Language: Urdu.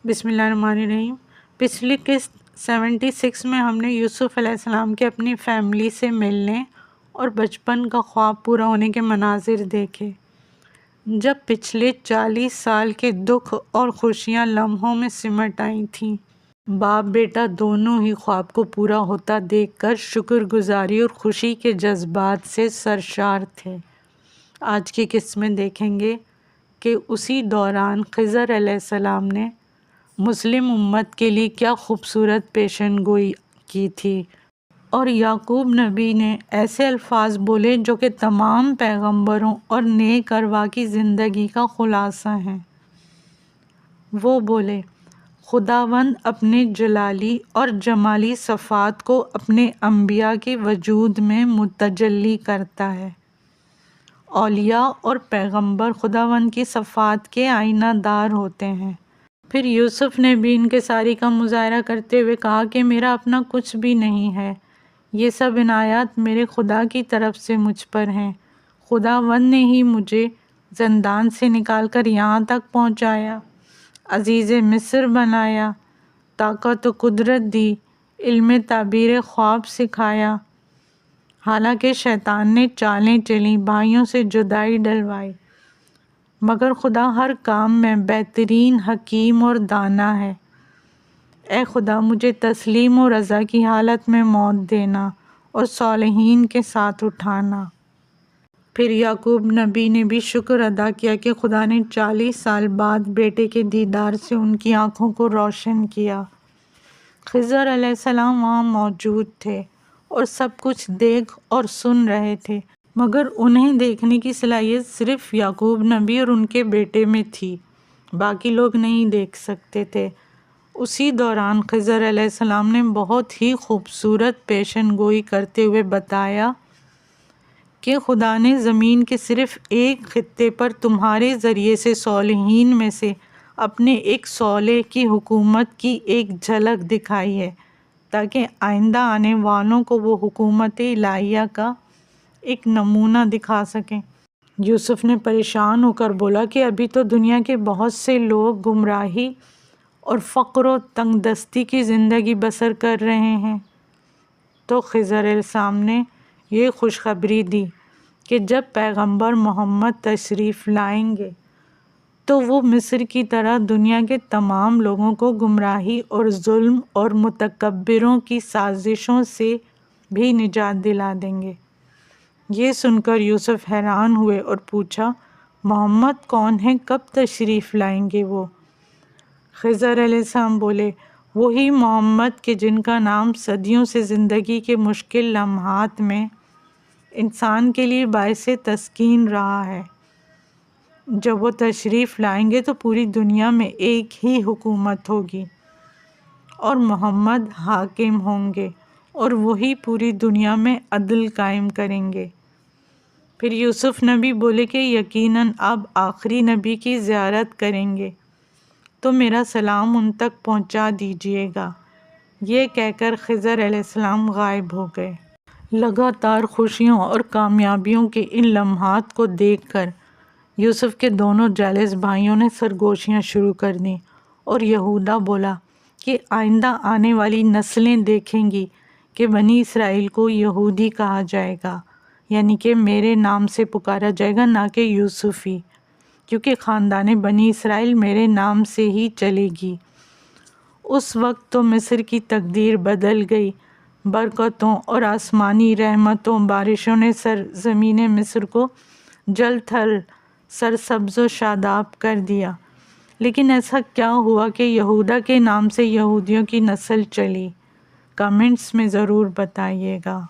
بسم اللہ الرحمن الرحیم۔ پچھلی قسط 76 میں ہم نے یوسف علیہ السلام کے اپنی فیملی سے ملنے اور بچپن کا خواب پورا ہونے کے مناظر دیکھے، جب پچھلے 40 سال کے دکھ اور خوشیاں لمحوں میں سمٹ آئی تھیں۔ باپ بیٹا دونوں ہی خواب کو پورا ہوتا دیکھ کر شکر گزاری اور خوشی کے جذبات سے سرشار تھے۔ آج کی قسط میں دیکھیں گے کہ اسی دوران خضر علیہ السلام نے مسلم امت کے لیے کیا خوبصورت پیشن گوئی کی تھی، اور یعقوب نبی نے ایسے الفاظ بولے جو کہ تمام پیغمبروں اور نیک ارواح کی زندگی کا خلاصہ ہیں۔ وہ بولے، خداوند اپنے جلالی اور جمالی صفات کو اپنے انبیاء کے وجود میں متجلی کرتا ہے۔ اولیاء اور پیغمبر خداوند کی صفات کے آئینہ دار ہوتے ہیں۔ پھر یوسف نے بھی انکساری کا مظاہرہ کرتے ہوئے کہا کہ میرا اپنا کچھ بھی نہیں ہے، یہ سب عنایات میرے خدا کی طرف سے مجھ پر ہیں۔ خداوند نے ہی مجھے زندان سے نکال کر یہاں تک پہنچایا، عزیز مصر بنایا، طاقت و قدرت دی، علم تعبیر خواب سکھایا۔ حالانکہ شیطان نے چالیں چلیں، بھائیوں سے جدائی ڈلوائی، مگر خدا ہر کام میں بہترین حکیم اور دانا ہے۔ اے خدا، مجھے تسلیم و رضا کی حالت میں موت دینا اور صالحین کے ساتھ اٹھانا۔ پھر یعقوب نبی نے بھی شکر ادا کیا کہ خدا نے 40 سال بعد بیٹے کے دیدار سے ان کی آنکھوں کو روشن کیا۔ خضر علیہ السلام وہاں موجود تھے اور سب کچھ دیکھ اور سن رہے تھے، مگر انہیں دیکھنے کی صلاحیت صرف یعقوب نبی اور ان کے بیٹے میں تھی، باقی لوگ نہیں دیکھ سکتے تھے۔ اسی دوران خضر علیہ السلام نے بہت ہی خوبصورت پیشن گوئی کرتے ہوئے بتایا کہ خدا نے زمین کے صرف ایک خطے پر تمہارے ذریعے سے صالحین میں سے اپنے ایک صالح کی حکومت کی ایک جھلک دکھائی ہے، تاکہ آئندہ آنے والوں کو وہ حکومت الہیہ کا ایک نمونہ دکھا سکیں۔ یوسف نے پریشان ہو کر بولا کہ ابھی تو دنیا کے بہت سے لوگ گمراہی اور فقر و تنگ دستی کی زندگی بسر کر رہے ہیں۔ تو خضر علیہ السلام نے یہ خوشخبری دی کہ جب پیغمبر محمد تشریف لائیں گے تو وہ مصر کی طرح دنیا کے تمام لوگوں کو گمراہی اور ظلم اور متکبروں کی سازشوں سے بھی نجات دلا دیں گے۔ یہ سن کر یوسف حیران ہوئے اور پوچھا، محمد کون ہیں، کب تشریف لائیں گے وہ؟ خضر علیہ السلام بولے، وہی محمد کہ جن کا نام صدیوں سے زندگی کے مشکل لمحات میں انسان کے لیے باعث تسکین رہا ہے۔ جب وہ تشریف لائیں گے تو پوری دنیا میں ایک ہی حکومت ہوگی اور محمد حاکم ہوں گے، اور وہی پوری دنیا میں عدل قائم کریں گے۔ پھر یوسف نبی بولے کہ یقیناً اب آخری نبی کی زیارت کریں گے، تو میرا سلام ان تک پہنچا دیجیے گا۔ یہ کہہ کر خضر علیہ السلام غائب ہو گئے۔ لگاتار خوشیوں اور کامیابیوں کے ان لمحات کو دیکھ کر یوسف کے دونوں جالس بھائیوں نے سرگوشیاں شروع کر دیں، اور یہودا بولا کہ آئندہ آنے والی نسلیں دیکھیں گی کہ بنی اسرائیل کو یہودی کہا جائے گا، یعنی کہ میرے نام سے پکارا جائے گا، نہ کہ یوسفی، کیونکہ خاندان بنی اسرائیل میرے نام سے ہی چلے گی۔ اس وقت تو مصر کی تقدیر بدل گئی، برکتوں اور آسمانی رحمتوں بارشوں نے سرزمین مصر کو جل تھل سرسبز و شاداب کر دیا۔ لیکن ایسا کیا ہوا کہ یہودا کے نام سے یہودیوں کی نسل چلی؟ کمنٹس میں ضرور بتائیے گا۔